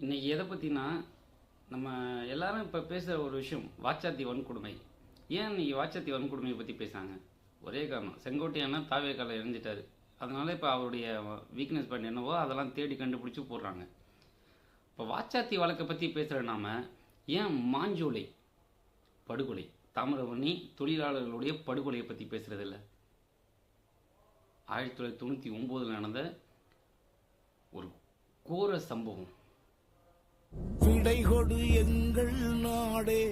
இன்னைக்கு எதை பற்றினா நம்ம எல்லாரும் இப்போ பேசுகிற ஒரு விஷயம் வாச்சாத்தி வன்கொடுமை. ஏன் இன்னைக்கு வாச்சாத்தி வன்கொடுமையை பற்றி பேசுகிறாங்க? ஒரே காரணம், செங்கோட்டையானா தாவேக்கால இறந்துட்டார். அதனால இப்போ அவருடைய வீக்னஸ் பாயிண்ட் என்னவோ அதெல்லாம் தேடி கண்டுபிடிச்சி போடுறாங்க. இப்போ வாச்சாத்தி வழக்கை பற்றி பேசுகிற நாம ஏன் மாஞ்சோலை படுகொலை, தாமிரபரணி தொழிலாளர்களுடைய படுகொலையை பற்றி பேசுகிறதில்ல? 1999 நடந்த ஒரு கோர சம்பவம். விடை கொடு எங்கள் நாடே,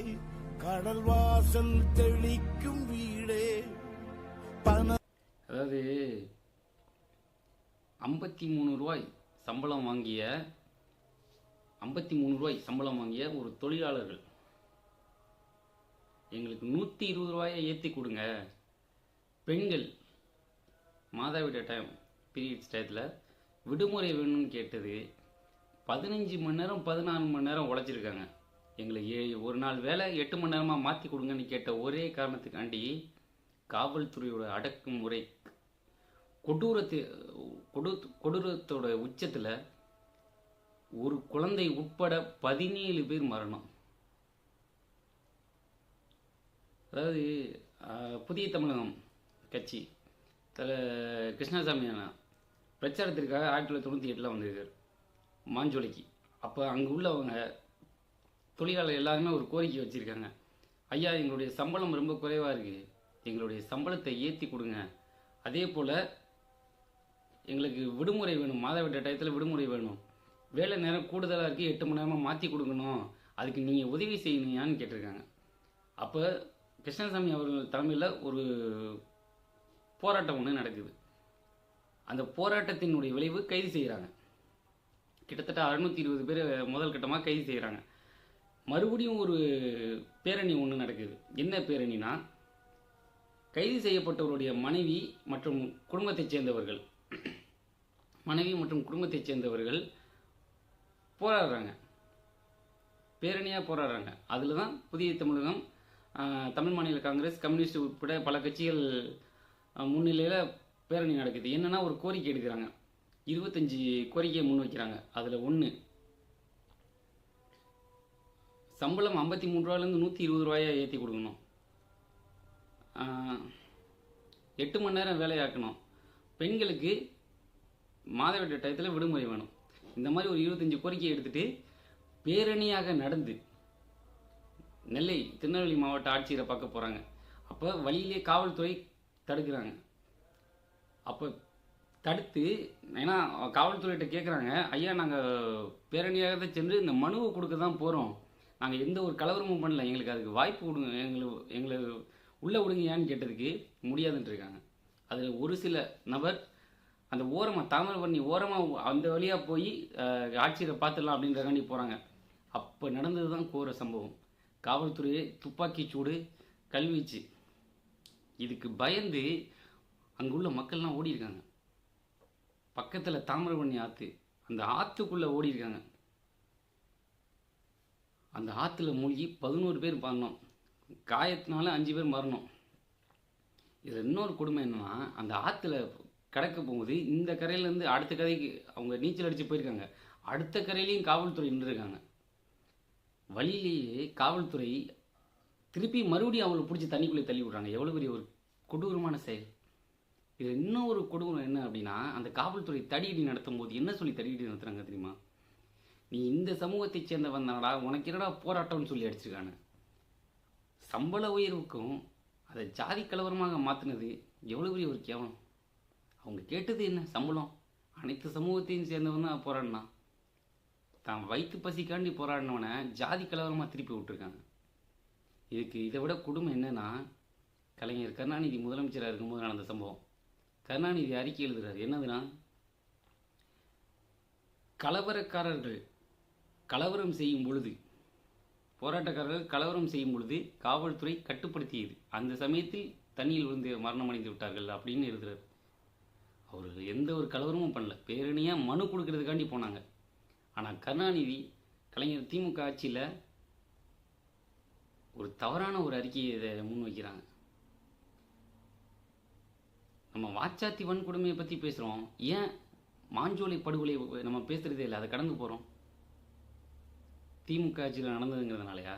கடல் வாசல் தெளிக்கும் வீடே. அதாவது 53 ரூபாய் சம்பளம் வாங்கிய 53 ரூபாய் சம்பளம் வாங்கிய ஒரு தொழிலாளர்கள் எங்களுக்கு 120 ரூபாயை ஏற்றி கொடுங்க. பெண்கள் மாதவிட டைம் பீரியட்ஸ் டயத்தில் விடுமுறை வேணும்னு கேட்டது. 15 மணி நேரம் 14 மணி நேரம் உழைச்சிருக்காங்க. எங்களுக்கு ஒரு நாள் வேலை 8 மணி நேரமாக மாற்றி கொடுங்கன்னு கேட்ட ஒரே காரணத்துக்காண்டி காவல்துறையோட அடக்குமுறை கொடூரத்தோட உச்சத்தில் ஒரு குழந்தை உட்பட 17 பேர் மரணம். அதாவது புதிய தமிழகம் கட்சி கிருஷ்ணசாமி அண்ணா பிரச்சாரத்திற்காக 1998 வந்திருக்கார் மாஞ்சோலைக்கு. அப்போ அங்கே உள்ளவங்க தொழிலாளர் எல்லாருமே ஒரு கோரிக்கை வச்சுருக்காங்க. ஐயா, எங்களுடைய சம்பளம் ரொம்ப குறைவாக இருக்குது, எங்களுடைய சம்பளத்தை ஏற்றி கொடுங்க. அதே போல் எங்களுக்கு விடுமுறை வேணும், மாதவிட டயத்தில் விடுமுறை வேணும், வேலை நேரம் கூடுதலாக இருக்குது, 8 மணி நேரமாக மாற்றி கொடுக்கணும், அதுக்கு நீங்கள் உதவி செய்யணுயான்னு கேட்டிருக்காங்க. அப்போ கிருஷ்ணசாமி அவர்கள் தலைமையில் ஒரு போராட்டம் ஒன்று நடக்குது. அந்த போராட்டத்தினுடைய விளைவு கைது செய்கிறாங்க. கிட்டத்தட்ட 620 பேர் முதல் கட்டமாக கைது செய்கிறாங்க. மறுபடியும் ஒரு பேரணி ஒன்று நடக்குது. என்ன பேரணினா, கைது செய்யப்பட்டவருடைய மனைவி மற்றும் குடும்பத்தைச் சேர்ந்தவர்கள் போராடுறாங்க, பேரணியாக போராடுறாங்க. அதில் தான் புதிய தமிழகம், தமிழ் மாநில காங்கிரஸ், கம்யூனிஸ்ட் உட்பட பல கட்சிகள் முன்னிலையில் பேரணி நடக்குது. என்னென்னா ஒரு கோரிக்கை எடுக்கிறாங்க, 25 கோரிக்கையை முன் வைக்கிறாங்க. அதில் ஒன்று, சம்பளம் 53 ரூபாயிலேருந்து 120 ரூபாயை ஏற்றி கொடுக்கணும், 8 மணி நேரம் வேலையாக்கணும், பெண்களுக்கு மாதவிட டயத்தில் விடுமுறை வேணும். இந்த மாதிரி ஒரு 25 கோரிக்கையை எடுத்துகிட்டு பேரணியாக நடந்து நெல்லை திருநெல்வேலி மாவட்ட ஆட்சியரை பார்க்க போகிறாங்க. அப்போ வழியிலே காவல்துறை தடுக்கிறாங்க. அப்போ தடுத்து, ஏன்னா காவல்துறையிட்ட கேட்குறாங்க, ஐயா நாங்கள் பேரணியாக தான் சென்று இந்த மனுவை கொடுக்க தான் போகிறோம், நாங்கள் எந்த ஒரு கலவரமும் பண்ணல, எங்களுக்கு அதுக்கு வாய்ப்பு கொடுங்க, எங்களை உள்ளே விடுங்கயான்னு கேட்டதுக்கு முடியாதுன்னு இருக்காங்க. அதில் ஒரு சில நபர் அந்த ஓரமாக தாமிரபரணி ஓரமாக அந்த வழியாக போய் ஆட்சியரை பார்த்துடலாம் அப்படின்றக்காண்டி போகிறாங்க. அப்போ நடந்தது தான் கோர சம்பவம். காவல்துறையை துப்பாக்கி சூடு, கல்வீச்சு, இதுக்கு பயந்து அங்குள்ள மக்கள்லாம் ஓடி இருக்காங்க. பக்கத்தில் தாமிரபரணி ஆற்று, அந்த ஆற்றுக்குள்ளே ஓடி இருக்காங்க. அந்த ஆற்றுல மூழ்கி 11 பேர் மரணம், காயத்தினால 5 பேர் மரணம். இதில் இன்னொரு கொடுமை என்னன்னா, அந்த ஆற்றுல கடக்க போகும்போது இந்த கரையிலேருந்து அடுத்த கரைக்கு அவங்க நீச்சல் அடித்து போயிருக்காங்க. அடுத்த கரையிலையும் காவல்துறை நின்றுருக்காங்க. வழியிலேயே காவல்துறை திருப்பி மறுபடியும் அவங்களை பிடிச்சி தண்ணிக்குள்ளே தள்ளி விட்றாங்க. எவ்வளோ பெரிய ஒரு கொடூரமான செயல். இது இன்னும் ஒரு கொடூரம் என்ன அப்படின்னா, அந்த காவல்துறை தடியடி நடத்தும் போது என்ன சொல்லி தடியடி நடத்துகிறாங்க தெரியுமா? நீ இந்த சமூகத்தை சேர்ந்தவன் தானடா, உனக்கு என்னடா போராட்டம்னு சொல்லி அடிச்சிருக்காங்க. சம்பள உயர்வுக்கும் அதை ஜாதி கலவரமாக மாற்றினது எவ்வளோ பெரிய ஒரு கேவலம். அவங்க கேட்டது என்ன? சம்பளம். அனைத்து சமூகத்தையும் சேர்ந்தவன் தான் போராடினா. தான் வயிற்று பசிக்காண்டி போராடினவனை ஜாதி கலவரமாக திருப்பி விட்டுருக்காங்க. இதுக்கு இதை விட கொடுமை என்னன்னா, கலைஞர் கருணாநிதி முதலமைச்சராக இருக்கும்போது நடந்த சம்பவம். கருணாநிதி அறிக்கை எழுதுறாரு, என்னதுன்னா, கலவரக்காரர்கள் கலவரம் செய்யும் பொழுது, போராட்டக்காரர்கள் கலவரம் செய்யும் பொழுது காவல்துறை கட்டுப்படுத்தியது, அந்த சமயத்தில் தண்ணியில் விழுந்து மரணம் அடைந்து விட்டார்கள் அப்படின்னு எழுதுறாரு. அவர் எந்த ஒரு கலவரமும் பண்ணல, பேரணியாக மனு கொடுக்கறதுக்காண்டி போனாங்க. ஆனால் கருணாநிதி கலைஞர் திமுக ஆட்சியில் ஒரு தவறான ஒரு அறிக்கையை இதை முன் வைக்கிறாங்க. நம்ம வாச்சாத்தி வன்கொடுமையை பற்றி பேசுகிறோம், ஏன் மாஞ்சோலை படுகொலை நம்ம பேசுகிறதே இல்லை, அதை கடந்து போகிறோம். திமுக ஆட்சியில் நடந்ததுங்கிறதுனாலயா?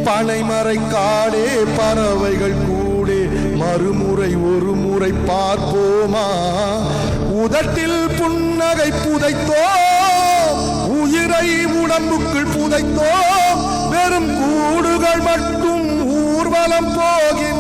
பனைமரை காடே பறவைகள் கூடே மறுமுறை ஒரு முறை பார்ப்போமா? உதட்டில் புன்னகை புதைத்தோ, உயிரை உடம்புக்குள் புதைத்தோ, வெறும் கூடுகள் மட்டும் ஊர்வலம் போகிறோம்.